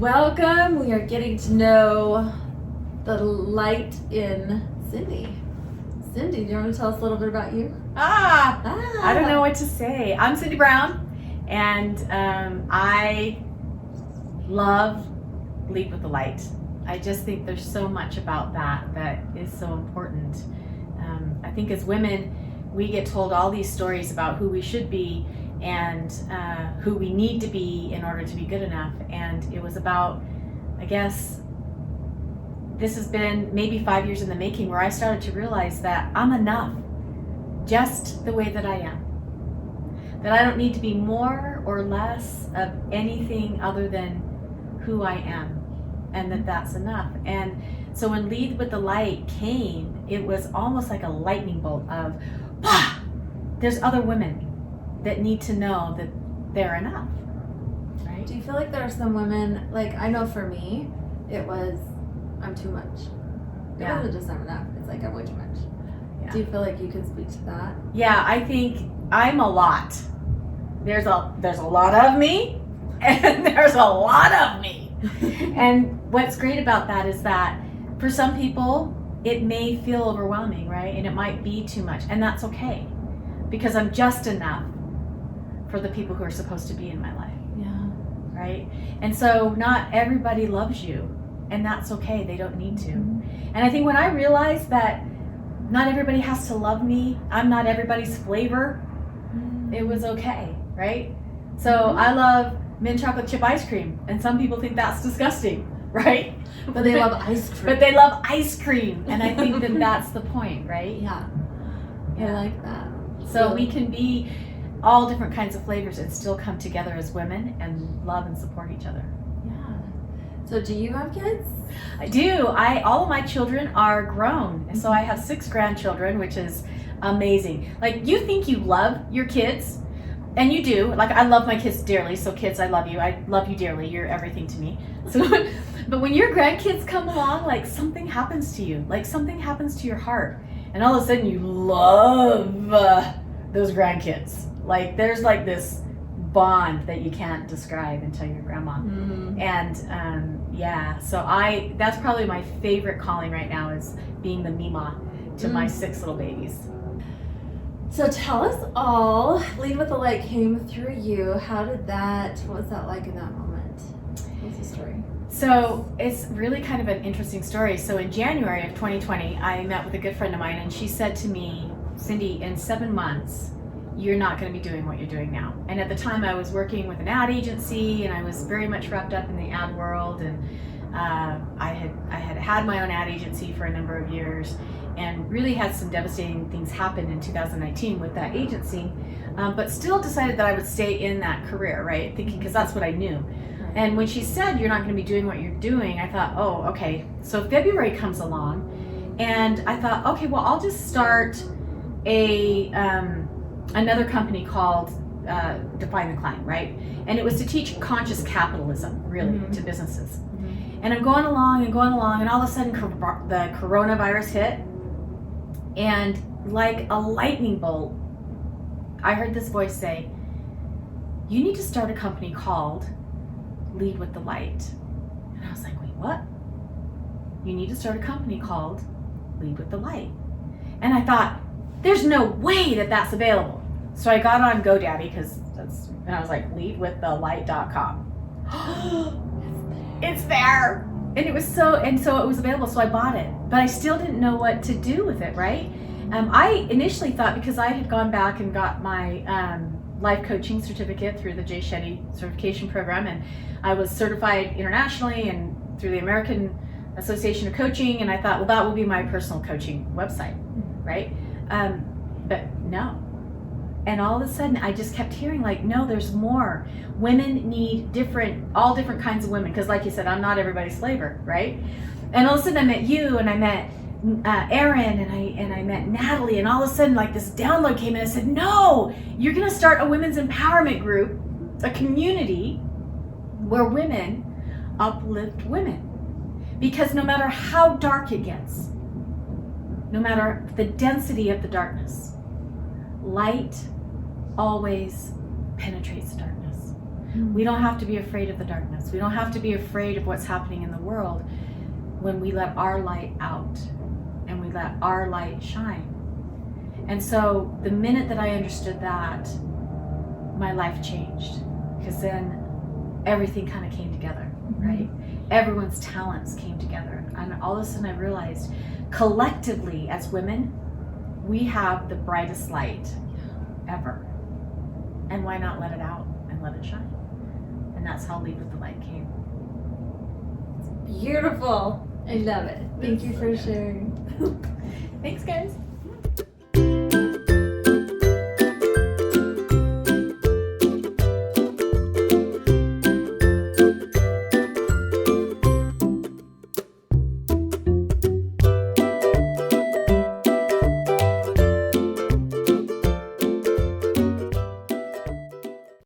Welcome. We are getting to know the light in Cyndi. Cyndi, do you want to tell us a little bit about you? I don't know what to say. I'm Cyndi Brown, and I love Lead with the Light. I just think there's so much about that is so important. I think as women, we get told all these stories about who we should be and who we need to be in order to be good enough. And it was about, I guess, this has been maybe 5 years in the making, where I started to realize that I'm enough just the way that I am. That I don't need to be more or less of anything other than who I am, and that's enough. And so when Lead with the Light came, it was almost like a lightning bolt of, there's other women that need to know that they're enough, right? Do you feel like there are some women, like I know for me, it was, I'm too much. It wasn't just I'm enough, it's like I'm way too much. Yeah. Do you feel like you can speak to that? Yeah, I think I'm a lot. There's a lot of me, and there's a lot of me. And what's great about that is that for some people, it may feel overwhelming, right? And it might be too much, and that's okay, because I'm just enough for the people who are supposed to be in my life. Yeah. Right? And so not everybody loves you, and that's okay. They don't need to. Mm-hmm. And I think when I realized that not everybody has to love me, I'm not everybody's flavor, it was okay, right? So I love mint chocolate chip ice cream, and some people think that's disgusting, right? But they love ice cream. But they love ice cream, and I think that that's the point, right? Yeah. I like that. So we can be all different kinds of flavors and still come together as women and love and support each other. Yeah. So do you have kids? I do. All of my children are grown. So I have 6 grandchildren, which is amazing. Like, you think you love your kids, and you do. Like, I love my kids dearly. So kids, I love you. I love you dearly. You're everything to me. So, but when your grandkids come along, like, something happens to you. Like, something happens to your heart. And all of a sudden you love those grandkids. Like, there's like this bond that you can't describe until you're grandma. Mm-hmm. And so that's probably my favorite calling right now, is being the Mima to my 6 little babies. So tell us all, Lead with the Light came through you. What was that like in that moment? What's the story? So it's really kind of an interesting story. So in January of 2020, I met with a good friend of mine, and she said to me, Cyndi, in 7 months, you're not going to be doing what you're doing now. And at the time I was working with an ad agency, and I was very much wrapped up in the ad world, and I had my own ad agency for a number of years, and really had some devastating things happen in 2019 with that agency, but still decided that I would stay in that career, right? Thinking, because that's what I knew. And when she said you're not going to be doing what you're doing, I thought, oh, okay. So February comes along, and I thought, okay, well, I'll just start another company called Define the Climb, right? And it was to teach conscious capitalism, really, to businesses. Mm-hmm. And I'm going along, and all of a sudden the coronavirus hit, and like a lightning bolt, I heard this voice say, you need to start a company called Lead with the Light. And I was like, wait, what? You need to start a company called Lead with the Light. And I thought, there's no way that that's available. So I got on GoDaddy, and I was like, leadwiththelight.com. It's there. And so it was available, so I bought it. But I still didn't know what to do with it, right? I initially thought, because I had gone back and got my life coaching certificate through the Jay Shetty certification program, and I was certified internationally and through the American Association of Coaching, and I thought, well, that will be my personal coaching website, right? But no. And all of a sudden I just kept hearing, like, no, there's more. Women need all different kinds of women, because like you said, I'm not everybody's flavor, right? And all of a sudden I met you, and I met Erin, and I met Natalie, and all of a sudden, like, this download came in. I said, no, you're gonna start a women's empowerment group, a community where women uplift women. Because no matter how dark it gets, no matter the density of the darkness, light always penetrates the darkness. We don't have to be afraid of the darkness. We don't have to be afraid of what's happening in the world when we let our light out and we let our light shine. And so the minute that I understood that, my life changed, because then everything kind of came together, right? Everyone's talents came together. And all of a sudden I realized collectively as women, we have the brightest light ever. And why not let it out and let it shine? And that's how Lead with the Light came. Beautiful. I love it. Thank you for sharing. Thanks, guys.